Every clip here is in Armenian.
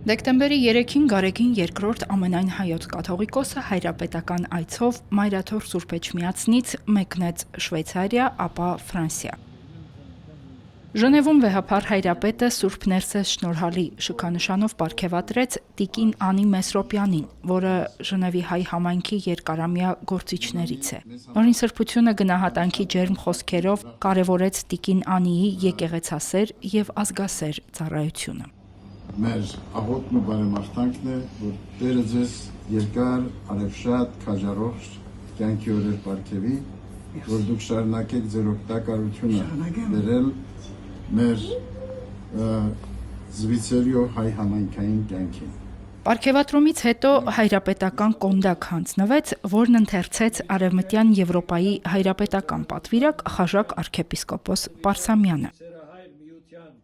Դեկտեմբերի 3-ին Գարեգին II ամենայն հայոց կաթողիկոսը հայրապետական այցով Մայրաթոր Սուրբ Էջմիածնից մեկնեց Շվեյցարիա, ապա Ֆրանսիա։ Ժնևում վեհափառ հայրապետը Սուրբ Ներսես շնորհալի շքանշանով պարգևատրեց տիկին Անի Մեսրոպյանին, որը Ժնևի հայ համայնքի երկարամյա գործիչներից է։ Նորին սրբությունը գնահատանքի ջերմ խոսքերով կարևորեց տիկին Անիի եկեղեցասեր եւ ազգասեր ծառայությունը։ Մեր աղոթն ու բարեմաղթանքն է, որ Տերը ձեզ երկար, արևշատ, քաջառող կյանքի օրեր պարգևի, որ դուք շարունակեք ձեր օգտակարությունը բերել մեր զվիցերիո հայ համայնքային կյանքին։ Պարգևատրումից հետո հայրապետական կոնդակ հանձնվեց, որն ընթերցեց Արևմտյան Եվրոպայի հայրապետական պատվիրակ Խաժակ arczepiskopos Պարսամյանը։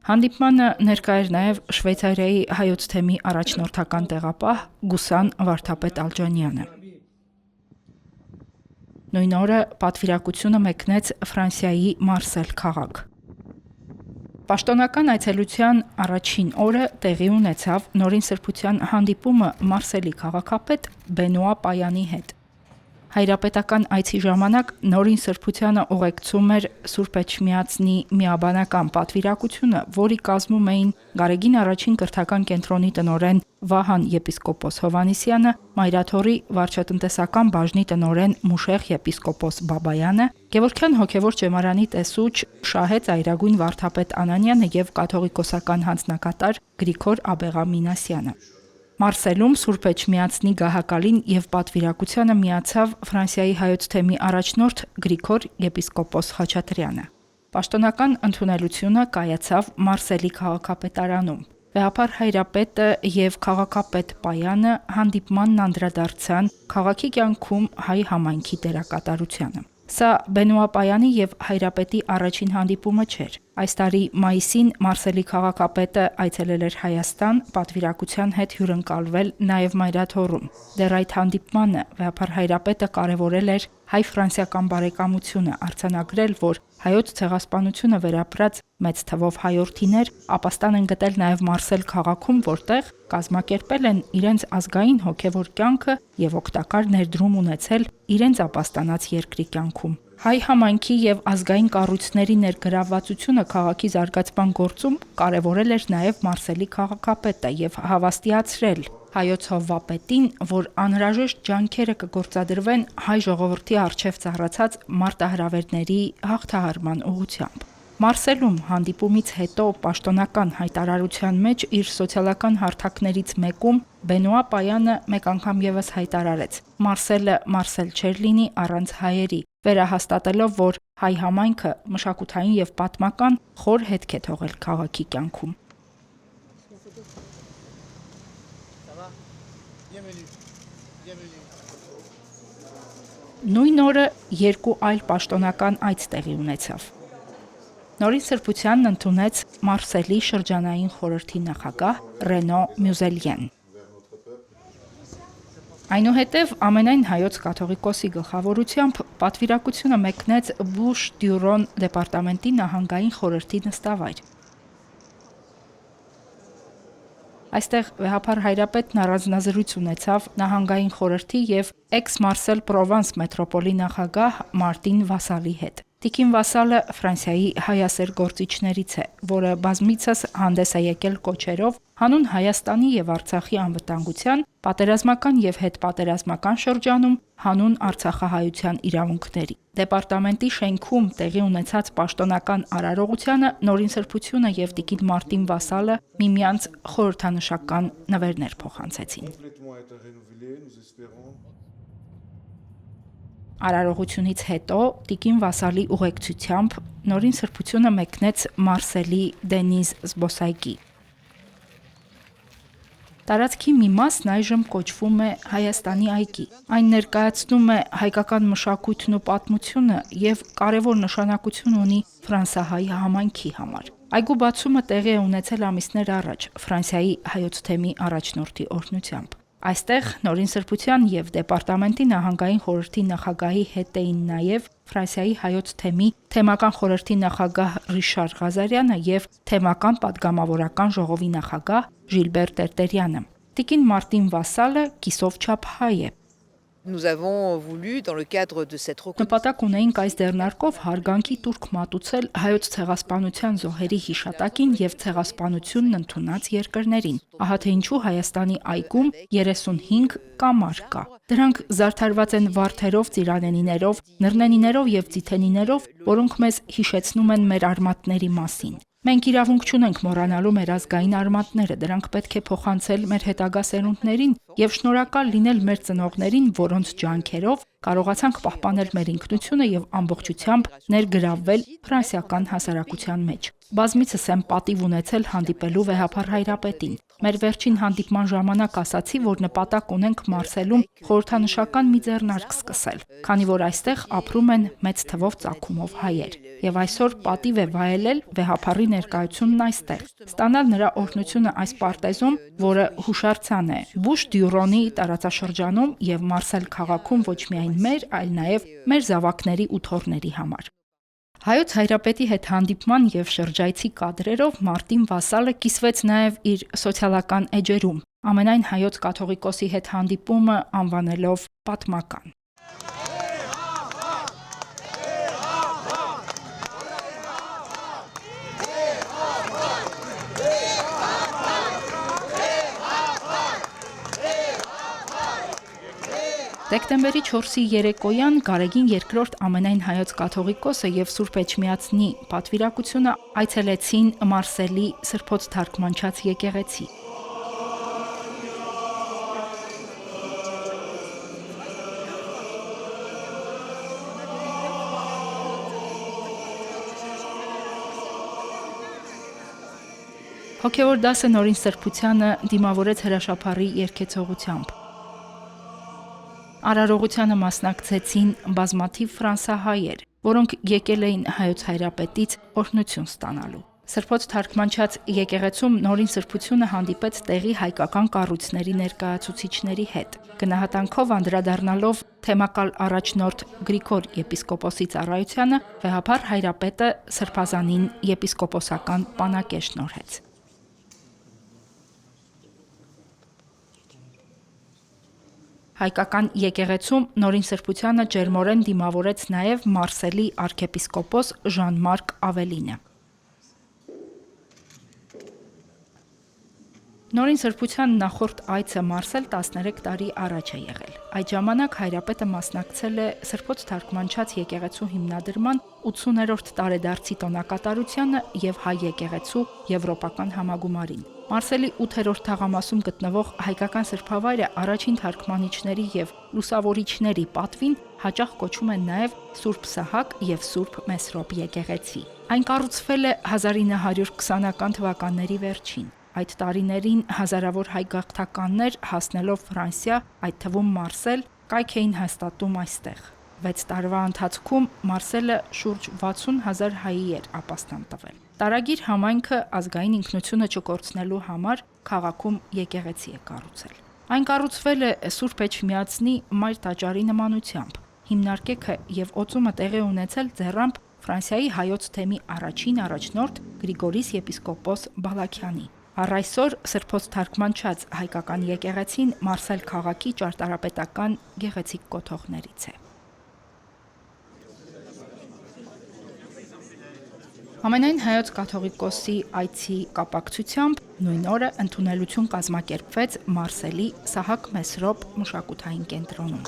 Հանդիպմանը ներկա էր նաև Շվեյցարիայի հայոց թեմի առաջնորդական տեղապահ Գուսան Վարդապետ Ալջանյանը։ Նույն օրը պատվիրակությունը մեկնեց Ֆրանսիայի Մարսել քաղաք։ Պաշտոնական այցելության առաջին օրը տեղի ունեցավ նորին սրբության հանդիպումը Մարսելի քաղաքապետ Բենուա Պայանի հետ։ Հայրապետական այցի ժամանակ նորին սրբությանը ուղեկցում էր Սուրբ Էջմիածնի միաբանական պատվիրակությունը, որի կազմում էին Գարեգին I կրթական կենտրոնի տնօրեն Վահան եպիսկոպոս Հովհաննիսյանը, Մայրաթորի վարչատնտեսական բաժնի տնօրեն Մուշեղ եպիսկոպոս Բաբայանը, Գևորգյան հոգևոր ճեմարանի տեսուչ Շահե ծայրագույն վարդապետ Անանյանը եւ կաթողիկոսական հանձնակատար Գրիգոր Աբեղամինասյանը։ Մարսելում Սուրբ Էջմիածնի գահակալին եւ պատվիրակությանը միացավ Ֆրանսիայի հայոց թեմի առաջնորդ Գրիգոր եպիսկոպոս Խաչատրյանը։ Պաշտոնական ընդունելությունը կայացավ Մարսելի քաղաքապետարանում։ Վեհափառ հայրապետը եւ քաղաքապետ Պայանը հանդիպմանն անդրադարձան քաղաքի կյանքում հայ համայնքի դերակատարությանը։ Սա Բենուա Պայանի եւ հայրապետի առաջին հանդիպումը չէր։ Այս տարի մայիսին Մարսելի քաղաքապետը այցելել էր Հայաստան, պատվիրակության հետ հյուրընկալվել նաև Մայրաթորում։ Դեռ այդ հանդիպմանը վեհափառ հայրապետը կարևորել էր հայ-ֆրանսիական բարեկամությունը, արձանագրել, որ հայոց ցեղասպանությունը վերապրած մեծ թվով հայորդիներ ապաստան են գտել նաև Մարսել քաղաքում, որտեղ կազմակերպել են իրենց ազգային հոգևոր կյանքը եւ օգտակար ներդրում ունեցել իրենց ապաստանած երկրի կյանքում։ Հայ համայնքի եւ ազգային կառույցների ներգրավվածությունը քաղաքի զարգացման գործում կարևորել էր նաև Մարսելի քաղաքապետը եւ հավաստիացրել հայոց հովվապետին, որ անհրաժեշտ ջանքերը կգործադրվեն հայ ժողովրդի առջև ծառացած մարտահրավերների հաղթահարման ուղղությամբ։ Մարսելում հանդիպումից հետո պաշտոնական հայտարարության մեջ իր սոցիալական հարթակներից մեկում Բենուա Պայանը մեկ անգամ եւս հայտարարեց. Մարսելը Մարսել չէր լինի առանց հայերի, վերահաստատելով, որ հայ համայնքը մշակութային եւ պատմական խոր հետք է թողել քաղաքի կյանքում։ Նույն օրը երկու այլ պաշտոնական այց տեղի ունեցավ։ Նորին սրբությանն ընդունեց Մարսելի շրջանային խորհրդի նախագահ Ռենո Մյուզելյեն։ Այնուհետև ամենայն հայոց կաթողիկոսի գլխավորությամբ պատվիրակությունը մեկնեց Բուշ-Դյուրոն դեպարտամենտի նահանգային խորհրդի նստավայր։ Այստեղ վեհափառ հայրապետն առանձնազրույց ունեցավ նահանգային խորհրդի եւ էքս-Մարսել Պրովանս մետրոպոլի նախագահ Մարտին Վասալի հետ։ Տիկին Վասալը Ֆրանսիայի հայասեր գործիչներից է, որը բազմիցս հանդես է եկել կոչերով հանուն Հայաստանի եւ Արցախի անվտանգության, պատերազմական եւ հետպատերազմական շրջանում հանուն արցախահայության իրավունքների։ Դեպարտամենտի շենքում տեղի ունեցած պաշտոնական արարողությանը նորին սրբությունը եւ տիկին Մարտին Վասալը միմյանց խորհրդանշական նվերներ փոխանցեցին։ Արարողությունից հետո տիկին Վասալի ուղեկցությամբ նորին սրբությունը մեկնեց Մարսելի Դենիզ զբոսայգի։ Տարածքի մի մասն այժմ կոչվում է Հայաստանի այգի։ Այն ներկայացնում է հայկական մշակույթն ու պատմությունը եւ կարևոր նշանակություն ունի ֆրանսահայ համայնքի համար։ Այգու բացումը տեղի է ունեցել ամիսներ առաջ Ֆրանսիայի հայոց թեմի առաջնորդի օրհնությամբ։ Այստեղ նորին սրբության եւ դեպարտամենտի նահանգային խորհրդի նախագահի հետ էին նաեւ Ֆրանսիայի հայոց թեմի թեմական խորհրդի նախագահ Ռիշար Ղազարյանը եւ թեմական պատգամավորական ժողովի նախագահ Ժիլբեր Տերտերյանը։ Տիկին Մարտին Վասալը կիսով չափ հայ է։ Nous avons voulu, dans le cadre de cette reconnaissance, Նպատակ ունեինք այս դեռնարկով հարգանքի տուրք մատուցել հայոց ցեղասպանության զոհերի հիշատակին եւ ցեղասպանությունն ընդունած երկրներին։ Ահա թե ինչու Հայաստանի այգում 35 կամար կա։ Դրանք զարդարված են վարդերով, ծիրանենիներով, նռնենիներով եւ ձիթենիներով, որոնք մեզ հիշեցնում են մեր արմատների մասին։ Մենք իրավունք չունենք մոռանալու մեր ազգային արմատները, դրանք պետք է փոխանցել մեր հետագա սերունդներին եւ շնորհակալ լինել մեր ծնողներին, որոնց ջանքերով կարողացանք պահպանել մեր ինքնությունը եւ ամբողջությամբ ներգրավվել ֆրանսիական հասարակության մեջ։ Բազմիցս եմ պատիվ ունեցել հանդիպելու վեհափառ հայրապետին։ Մեր վերջին հանդիպման ժամանակ ասացի, որ նպատակ ունենք Մարսելում խորհրդանշական մի ձեռնարկ սկսել, քանի որ այստեղ ապրում են մեծ թվով ծագումով հայեր։ Եվ այսօր պատիվ է վայելել վեհափառի ներկայությունն այստեղ, ստանալ նրա օրհնությունը այս պարտեզում, որը հուշարձան է Բուշ Դյուրոնի տարածաշրջանում եւ Մարսել քաղաքում ոչ միայն մեր, այլ նաեւ մեր զավակների ու թոռների համար։ Հայոց հայրապետի հետ հանդիպման եւ շրջայցի կադրերով Մարտին Վասալը կիսվեց նաեւ իր սոցիալական էջերում, ամենայն հայոց կաթողիկոսի հետ հանդիպումը անվանելով պատմական։ Դեկտեմբերի 4-ի երեկոյան Գարեգին II ամենայն հայոց կաթողիկոսը եւ Սուրբ Էջմիածնի պատվիրակությունը այցելեցին Մարսելի Սրբոց թարգմանչած եկեղեցի։ Հոգևոր դասը Նորին Սրբությանը դիմավորեց հրաշափառի երգեցողությամբ։ Արարողությանը մասնակցեցին բազմաթիվ ֆրանսահայեր, որոնք եկել էին հայոց հայրապետից օրհնություն ստանալու։ Սրբոց թարգմանչած եկեղեցում Նորին Սրբությունը հանդիպեց տեղի հայկական կառույցների ներկայացուցիչների հետ։ Գնահատանքով անդրադառնալով թեմակալ առաջնորդ Գրիգոր եպիսկոպոսի ծառայությանը, վեհափառ հայրապետը սրբազանին եպիսկոպոսական պանակե շնորհեց։ Հայկական եկեղեցում Նորին Սրբությանը ջերմորեն դիմավորեց նաև Մարսելի արքեպիսկոպոս Ժան-Մարկ Ավելինը։ Նորին Սրբության նախորդ այցը Մարսել 13 տարի առաջ է եղել։ Այդ ժամանակ հայրապետը մասնակցել է Սրբոց թարգմանչած եկեղեցու հիմնադրման 80-րդ տարեդարձի տոնակատարությանը եւ հայ եկեղեցու եվրոպական համագումարին։ Մարսելի 8-րդ թաղամասում գտնվող հայկական սրբավայրը առաջին թարգմանիչների եւ լուսավորիչների պատվին հաճախ կոչում են նաեւ Սուրբ Սահակ եւ Սուրբ Մեսրոպ եկեղեցի։ Այն կառուցվել է 1920-ական թվականների վերջին։ Այդ տարիներին հազարավոր հայ գաղթականներ հասնելով Ֆրանսիա, այդ թվում Մարսել, կայք էին հաստատում այստեղ։ 6 տարվա ընթացքում Մարսելը շուրջ 60,000 հայի էր ապաստան տվել։ Տարագիր համայնքը ազգային ինքնությունը չկորցնելու համար քաղաքում եկեղեցի է կառուցել։ Այն կառուցվել է Սուրբ Էջմիածնի մայր տաճարի նմանությամբ։ Հիմնարկեքը եւ օծումը տեղի ունեցել ձեռամբ Ֆրանսիայի հայոց թեմի առաջին առաջնորդ Գրիգորիս եպիսկոպոս Բալաքյանի։ Առ այսօր Սրբոց թարգմանչած հայկական եկեղեցին Մարսել քաղաքի ճարտարապետական գեղեցիկ կոթողներից է։ Ամենայն հայոց կաթողիկոսի այցի կապակցությամբ նույն օրը ընդունելություն կազմակերպվեց Մարսելի Սահակ Մեսրոպ մշակութային կենտրոնում։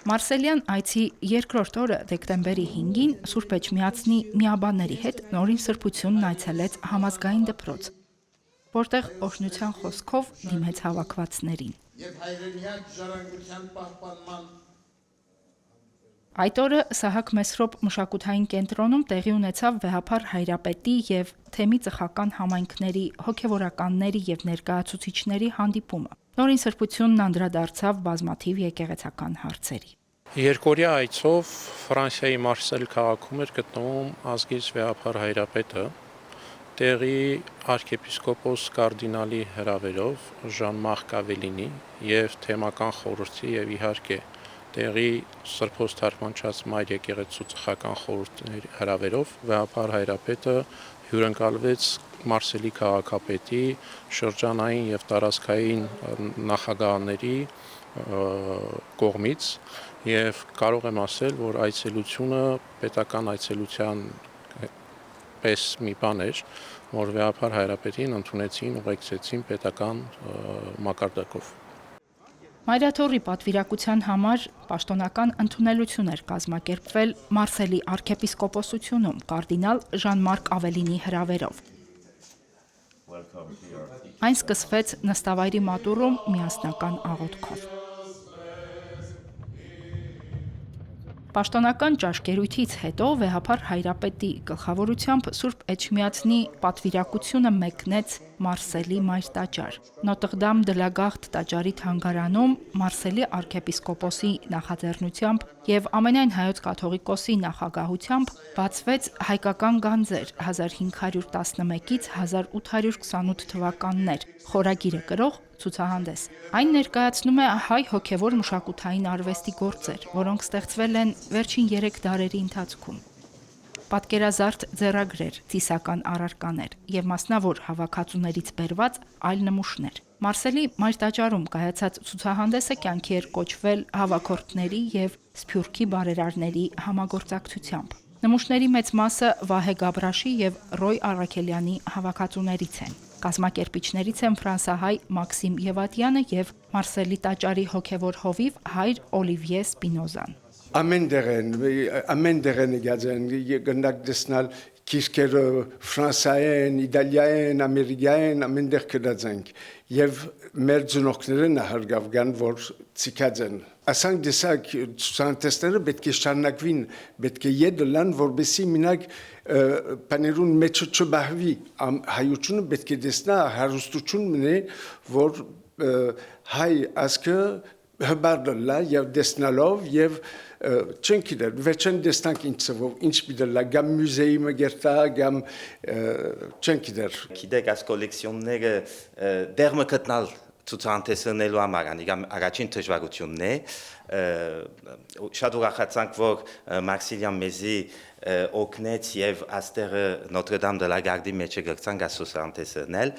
Մարսելյան այցի երկրորդ օրը դեկտեմբերի 5-ին Սուրբ Էջմիածնի միաբանների հետ Նորին Սրբությունն այցելեց համազգային դպրոց, որտեղ օրհնության խոսքով դիմեց հավաքվածներին։ Եվ հայրենիակ ժառանգության պահպանման Այդ օրը Սահակ Մեսրոպ մշակութային կենտրոնում տեղի ունեցավ վեհափառ հայրապետի եւ թեմի ծխական համայնքների հոգեվորականների եւ ներկայացուցիչների հանդիպումը։ Նորին Սրբությունն անդրադարձավ բազմաթիվ եկեղեցական հարցերի։ Երկօրյա այցով Ֆրանսիայի Մարսել քաղաքում էր գտնվում ազգից վեհափառ հայրապետը, տեղի arczepiskopos կարդինալի հրավերով Ժան-Մարկ Ավելինի եւ թեմական խորհրդի եւ իհարկե տեղի Սրբոց թարգմանչած Մայր եկեղեցու ծխական խորհուրդների հրավերով վեհապար հայրապետը հյուրընկալվեց Մարսելի քաղաքապետի շրջանային եւ տարածքային նախագահների կողմից եւ կարող եմ ասել, որ այցելությունը պետական այցելության պես մի բան էր, որ վեհապար հայրապետին ընդունեցին, ուղեկցեցին պետական մակարդակով։ Մայրաթորի պատվիրակության համար պաշտոնական ընդունելություն էր կազմակերպվել Մարսելի arczepiskoposությունում կարդինալ Ժան-Մարկ Ավելինի հրավերով։ Այն սկսվեց նստավայրի մատուռում միասնական աղոթքով։ Պաշտոնական ճաշկերույթից հետո վեհապար հայրապետի գլխավորությամբ Սուրբ Էջմիածնի պատվիրակությունը մեկնեց Մարսելի մայր տաճար։ Նոտր-Դամ դե լա Գարդ տաճարի թանգարանում Մարսելի arczepiskoposի նախաձեռնությամբ եւ ամենայն հայոց կաթողիկոսի նախագահությամբ բացվեց հայկական գանձեր 1511-ից 1828 թվականներ խորագիրը կրող ցուցահանդես։ Այն ներկայացնում է հայ հոգևոր մշակութային արվեստի գործեր, որոնք ստեղծվել են վերջին 3 դարերի ընթացքում։ Պատկերազարդ ձեռագրեր, ծիսական առարկաներ եւ մասնավոր հավաքածուներից բերված այլ նմուշներ։ Մարսելի մայր տաճարում կայացած ցուցահանդեսը կյանքի էր կոչվել հավաքորդների եւ սփյուռքի բարերարների համագործակցությամբ։ Նմուշների մեծ մասը Վահե Գաբրաշի եւ Ռոյ Արաքելյանի հավաքածուներից են։ Կազմակերպիչներից են ֆրանսահայ Մաքսիմ Եվատյանը եւ Մարսելի տաճարի հոգևոր հովիվ հայր Օլիվիե Սպինոզան։ Ամեն դերեն գազեն գնդակ դեսնալ քիսկերը ֆրանսայեն, իտալիայեն, ամերիկայեն ամեն դեր կդածենք եւ մեր ծնողները նահարգավ կան որ ցիկածեն ասանք դեսակ ցուցանտեսները պետք է շարունակվին պետք է յետլան որբեսի մինակ պաներուն մեջ չբահվի հայությունը պետք է դեսնա հարստություն մնե որ հայ ասկը հբարդլա եւ դեսնալով եւ չենք իրար վերջեն դեստանք ինչ պիտելա գամ մուզեի մգերտա գամ չենք իրար գիտեք այս կոլեկցիոնները դերմը գտնալ ցուցանտեսնելու համար առաջին դժվարությունն է շատ ուրախացանք որ Մաքսիմիան մեզի օգնեց եւ աստերը Նոտրդամ դե լա Գարդի մեջ գցանք ասոսանտեսնել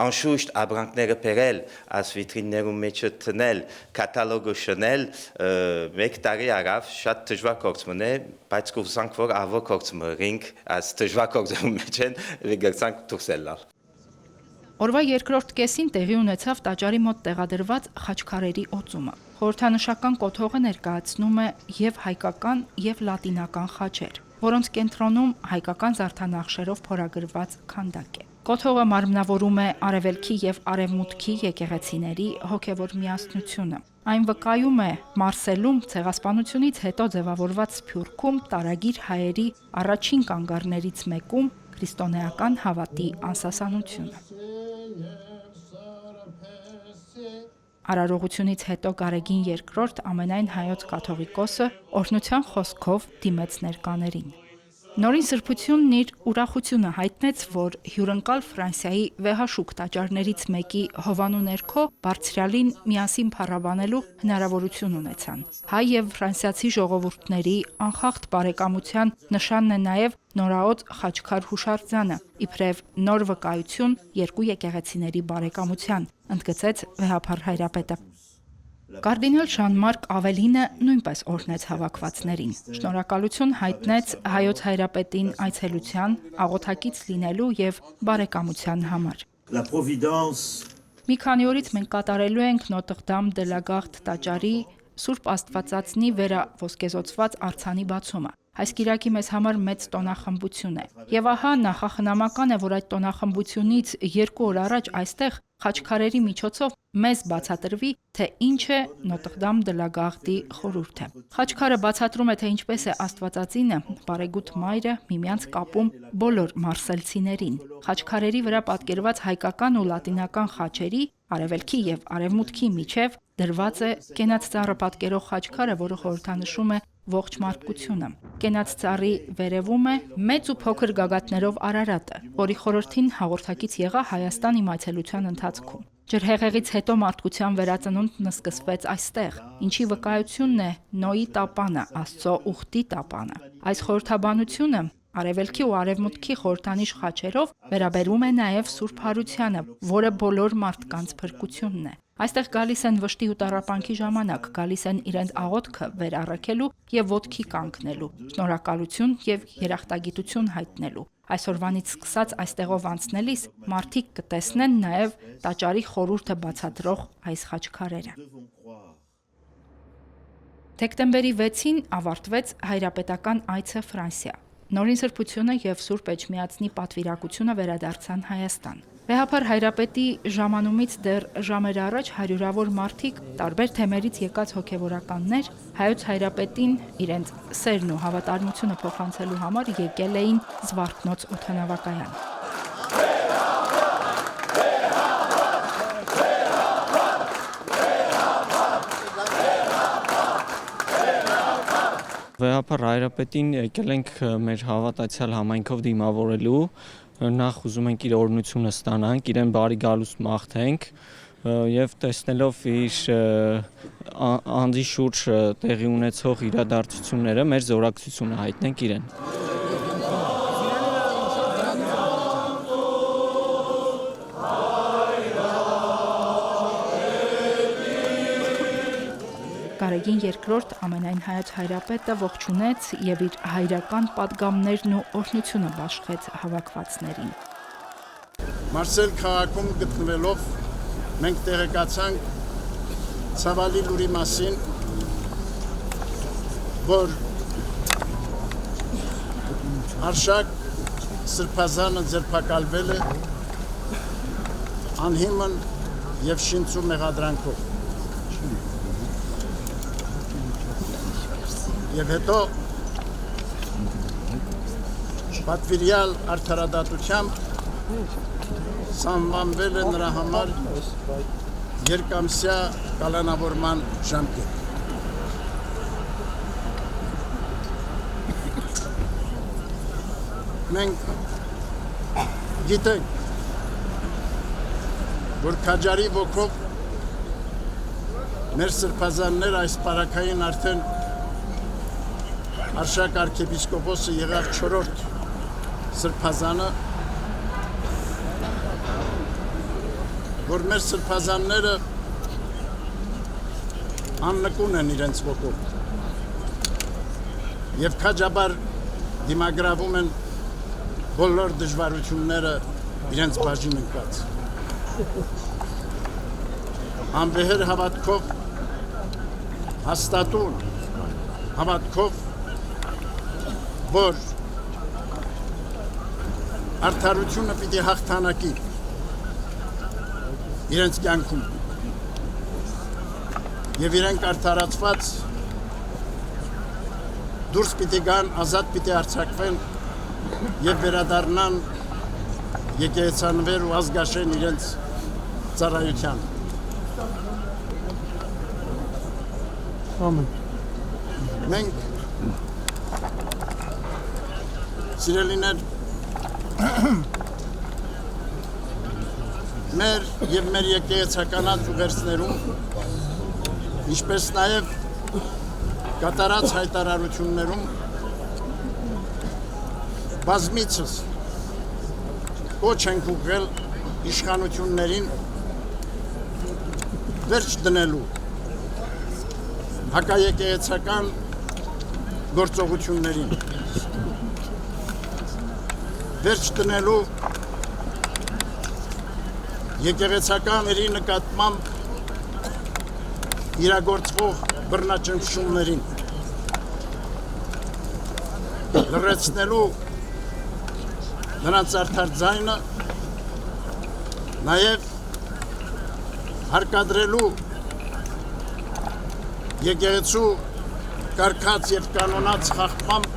անշուշտ աբրանքները բերել աս վիտրիններում մեջ տնել կատալոգը շնել մեկ տարի արավ շատ դժվար կորցմն է բայց կուսանք որ ավո կորցմրինք աս դժվար կորցում մեջ են գցանք դուրսելալ Օրվա երկրորդ կեսին տեղի ունեցավ տաճարի մոտ տեղադրված խաչքարերի օծումը։ Խորհրդանշական կոթողը ներկայացնում է եւ հայկական եւ լատինական խաչեր, որոնց կենտրոնում հայկական զարդանախշերով փորագրված քանդակ է։ Կոթողը մարմնավորում է արևելքի եւ արևմուտքի եկեղեցիների հոգևոր միասնությունը։ Այն վկայում է Մարսելում ցեղասպանությունից հետո ձևավորված Սփյուռքում տարագիր հայերի առաջին կանգառներից մեկում քրիստոնեական հավատի անսասանությունը։ Արարողությունից հետո Գարեգին II ամենայն հայոց կաթողիկոսը օրհնության խոսքով դիմեց ներկաներին։ Նորին սրբությունն իր ուրախությունը հայտնեց, որ հյուրընկալ Ֆրանսիայի վեհաշուկ տաճարներից մեկի հովանու ներքո բարձրալին միասին փառաբանելու հնարավորություն ունեցան։ Հայ եւ ֆրանսիացի ժողովուրդների անխախտ բարեկամության նշանն է նաեւ նորաոց Խաչքար հուշարձանը, իբրև նոր վկայություն երկու եկեղեցիների բարեկամության, ընդգծեց վեհապար հայրապետը։ Կարդինալ Ժան-Մարկ Ավելինը նույնպես օրհնեց հավաքվածներին։ Շնորհակալություն հայտնեց հայոց հայրապետին այցելության, աղոթակից լինելու եւ բարեկամության համար։ Մի քանի օրից մենք կատարելու ենք Նոտր-Դամ դե լա Գարդ տաճարի Սուրբ Աստվածածնի վերաոսկեզոցված արձանի բացումը։ Այս կիրակի մեզ համար մեծ տոնախմբություն է։ Եվ ահա նախախնամական է, որ այդ տոնախմբությունից 2 օր առաջ այստեղ խաչքարերի միջոցով մեզ բացատրվի, թե ինչ է Նոտր-Դամ դե լա Գարդի խորհուրդը։ Խաչքարը բացատրում է, թե ինչպես է Աստվածածինը, բարեգութ մայրը միմյանց կապում բոլոր մարսելցիներին։ Խաչքարերի վրա պատկերված հայկական ու լատինական խաչերի արևելքի եւ արևմուտքի միջև դրված է կենաց ծառը պատկերող խաչքարը, որը խորհրդանշում է ողջ մարդկությունը։ Կենաց ծառի վերևում է մեծ ու փոքր գագաթներով Արարատը, որի խորհրդին հաղորդակից եղա Հայաստան իմ այցելության ընթացքում։ Ջրհեղեղից հետո մարդկության վերածնունդն սկսվեց այստեղ, ինչի վկայությունն է Նոյի տապանը, Աստծո ուխտի տապանը։ Այս խորհրդաբանությունը Արևելքի ու Արևմուտքի խորհրդանիշ խաչերով վերաբերում է նաև Սուրբ Հարությանը, որը բոլոր մարդկանց փրկությունն է։ Այստեղ գալիս են վշտի ու տառապանքի ժամանակ, գալիս են իրենց աղոթքը վեր առաքելու եւ ոտքի կանգնելու, շնորհակալություն եւ երախտագիտություն հայտնելու։ Այսօրվանից սկսած այստեղով անցնելիս մարդիկ կտեսնեն նաև տաճարի խորհուրդը բացատրող այս խաչքարերը։ Դեկտեմբերի 6-ին ավարտվեց հայրապետական այցը Ֆրանսիա։ Նորին սրբությունը եւ Սուրբ Էջմիածնի պատվիրակությունը վերադարձան Հայաստան։ Վեհափար հայրապետի ժամանումից դեռ ժամեր առաջ հարյուրավոր մարդիկ, տարբեր թեմերից եկած հոգևորականներ, հայոց հայրապետին իրենց սերն ու հավատարմությունը փոխանցելու համար եկել էին Զվարթնոց օդանավակայան։ Վեհափար հայրապետին եկել ենք մեր հավատացյալ համայնքով դիմավորելու, նախ ուզում ենք իր օրհնությունը ստանանք, իրեն բարի գալուստ մաղթենք եւ տեսնելով իր անձի շուրջ տեղի ունեցող իրադարձությունները մեր զորակցությունը հայտնենք իրեն։ Գարեգին II ամենայն հայոց հայրապետը ողջունեց եւ իր հայրական պատգամներն ու օրհնությունը բաշխեց հավաքվածներին։ Մարսել քաղաքում գտնվելով մենք տեղեկացանք ցավալի լուրի մասին, որ Արշակ Սրբազանը ձերբակալվել է անհիմն եւ շինծու մեղադրանքով։ Եվ հետո պատվիրյալ արդարադատությամբ սահմանվել է նրա համար երկամսյա կալանավորման ժամկետ։ Մենք գիտենք, որ քաջարի ոգով մեր սրբազաններ այս պարակային արդեն Արշակ արքեպիսկոպոսը եղավ 4-րդ սրբազանը, որ մեր սրբազանները աննկուն են իրենց ոգով եւ քաջաբար դիմագրավում են բոլոր դժվարությունները իրենց բաժին ընկած։ Անվեհեր հավատքով, հաստատուն հավատքով, որ արդարությունը պիտի հաղթանակի իրենց կյանքում եւ իրենք արդարացված դուրս պիտի գան, ազատ պիտի արձակվեն եւ վերադառնան եկեղեցանվեր ու ազգաշեն իրենց ծառայության։ Ամեն։ Մենք սիրելիներ, մեր եւ մեր եկեղեցականած ուղերձներում, ինչպես նաեւ կատարած հայտարարություններում բազմիցս կոչ ենք ուղղել իշխանություններին վերջ դնելու հակաեկեղեցական գործողություններին, վերջ դնելու եկեղեցականների նկատմամբ իրագործվող բռնաճնշումներին, լրացնելու նրանց արդար ձայնը, նաև հարկադրելու եկեղեցու կարգած եւ կանոնած խախտման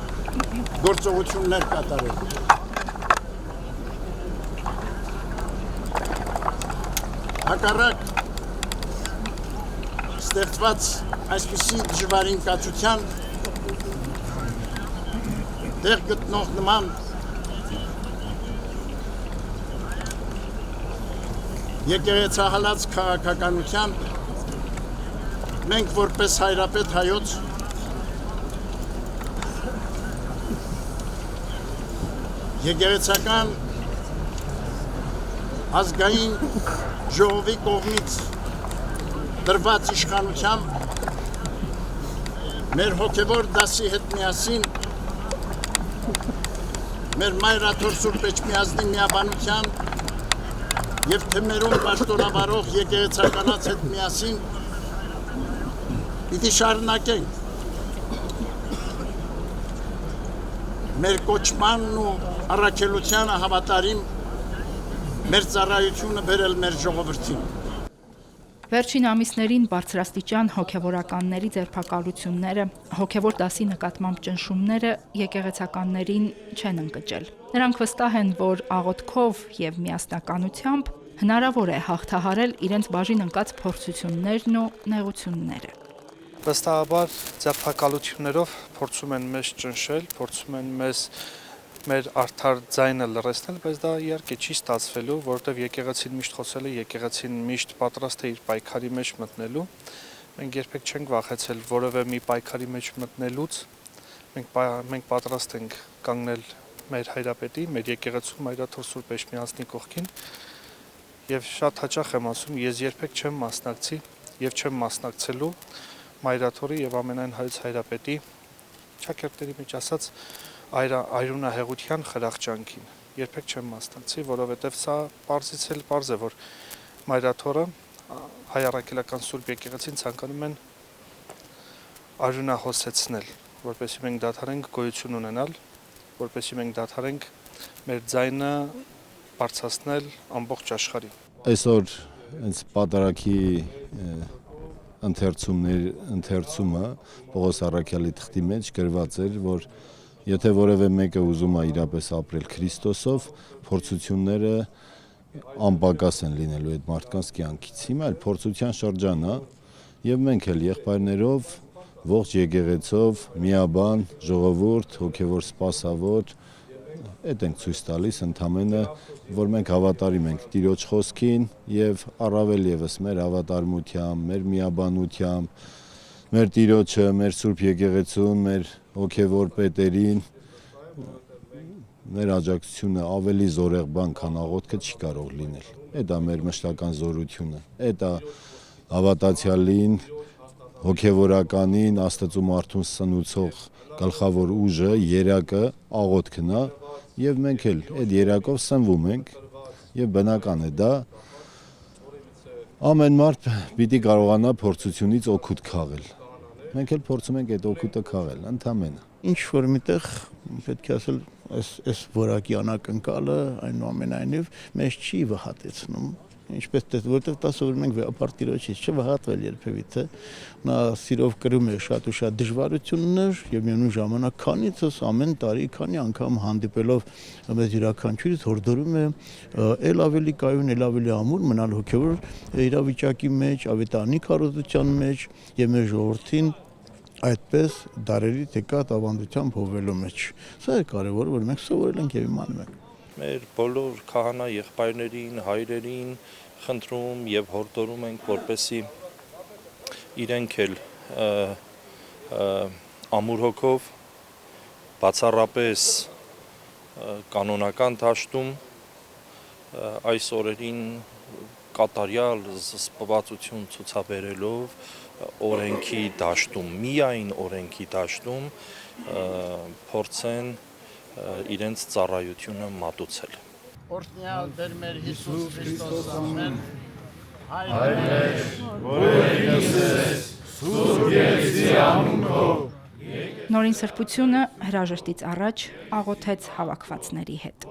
գործողություններ կատարելու։ Հակառակ ստեղծված այսպիսի դժվարին կացության տեղ գտնող նման եկեղեցահալած քաղաքականության մենք որպես հայրապետ հայոց եկեղեցական ազգային ժողովի կողմից դրված իշխանությամբ մեր հոգևոր դասի հետ միասին մեր մայրաթոր Սուրբ Էջմիածնի միաբանության եւ թեմերում պաշտոնավարող եկեղեցականաց հետ միասին պիտի շարունակենք մեր կոչմանն ու առաքելությանը հավատարիմ մեր ծառայությունը բերել մեր ժողովրդին։ Վերջին ամիսներին բարձրաստիճան հոգևորականների ձերբակալությունները, հոգևոր դասի նկատմամբ ճնշումները եկեղեցականներին չեն ընկճել։ Նրանք վստահ են, որ աղոթքով եւ միասնականությամբ հնարավոր է հաղթահարել իրենց բաժին ընկած փորձություններն ու նեղությունները։ Վստահաբար ձերբակալություններով փորձում են մեզ ճնշել, փորձում են մեզ մեր արդար ձայնը լռեցնել, բայց դա իհարկե չի ստացվելու, որովհետև եկեղեցին միշտ խոսել է, եկեղեցին միշտ պատրաստ է իր պայքարի մեջ մտնելու։ Մենք երբեք չենք վախեցել որևէ մի պայքարի մեջ մտնելուց։ Մենք պատրաստ ենք կանգնել մեր հայրապետի, մեր եկեղեցու Մայրաթոր Սուրբ Էջմիածնի կողքին։ Եվ շատ հաճախ եմ ասում, ես երբեք չեմ մասնակցի եւ չեմ մասնակցելու Մայրաթորի եւ ամենայն հայոց հայրապետի ճակերտների մեջ ասած այրունահեղության խրախճանքին երբեք չեմ մասնակցի, որովհետև սա պարզից էլ պարզ է, որ Մայրաթորը հայ առաքելական Սուրբ Եկեղեցին ցանկանում են արյունահոսեցնել, որպեսզի մենք դադարենք գոյություն ունենալ, որպեսզի մենք դադարենք մեր ձայնը բարձրացնել ամբողջ աշխարհին։ Այսօր այս պատարագի ընթերցումը Պողոս Առաքյալի թղթի մեջ գրված էր, որ եթե որևէ մեկը ուզում է իրապես ապրել Քրիստոսով, փորձությունները անպակաս են լինելու այդ մարդկանց կյանքից։ Հիմա էլ փորձության շրջան է, եւ մենք էլ եղբայրներով, ողջ եկեղեցով, միաբան, ժողովուրդ, հոգևոր սպասավոր, այդ ենք ցույց տալիս ընդամենը, որ մենք հավատարիմ ենք Տիրոջ խոսքին եւ առավել եւս մեր հավատարմությամբ, մեր միաբանությամբ, մեր Տիրոջը, մեր Սուրբ Եկեղեցուն, մեր հոգևոր պետերին, մեր աջակցությունը ավելի զորեղ բան, քան աղոթքը չի կարող լինել։ Դա մեր մշտական զորությունը, դա հավատացյալին, հոգևորականին, Աստծո մարդուն սնուցող գլխավոր ուժը, երակը, աղոթքն է, եւ մենք էլ այդ երակով սնվում ենք, եւ բնական է դա ամեն մարդ պիտի կարողանա փորձությունից օգուտ քաղել։ Մենք էլ փորձում ենք այդ օգուտը քաղել, ընդամենը։ Ինչ որ միտեղ պետք է ասել, այս որակի անակնկալը այնուամենայնիվ մեզ չի վհատեցնում։ Ինչպես որտեղ տասովր ենք վեհապար Տիրոջից չվհատվել երբևիցե, նա սիրով կրում է շատ ու շատ դժվարություններ եւ միևնույն ժամանակ քանիցս ամեն տարի քանի անգամ հանդիպելով մեզ յուրաքանչյուրից հորդորում է ել ավելի կայուն, ել ավելի ամուր մնալ հոգեվոր իրավիճակի մեջ, ավետարանի քարոզության մեջ եւ մեր ժողովրդին այդպես դարերի տեկատ ավանդությամբ հովելու մեջ։ Սա է կարևորը, որ մենք սովորել ենք եւ իմանում ենք։ Մեր բոլոր քահանա եղբայրներին, հայրերին խնդրում եւ հորդորում ենք, որպեսզի իրենք էլ ամուր հոգով բացառապես կանոնական դաշտում այս օրերին կատարյալ զսպվածություն ցուցաբերելով օրենքի դաշտում, միայն օրենքի դաշտում փորձեն իրենց ծառայությունը մատուցել։ Օրհնյալ Տեր մեր Հիսուս Քրիստոս ամեն։ Հայր մեր, որ ելիս ես, սուրբ Եկեղեցի անունով։ Նորին սրբությունը հրաժեշտից առաջ աղոթեց հավաքվածների հետ։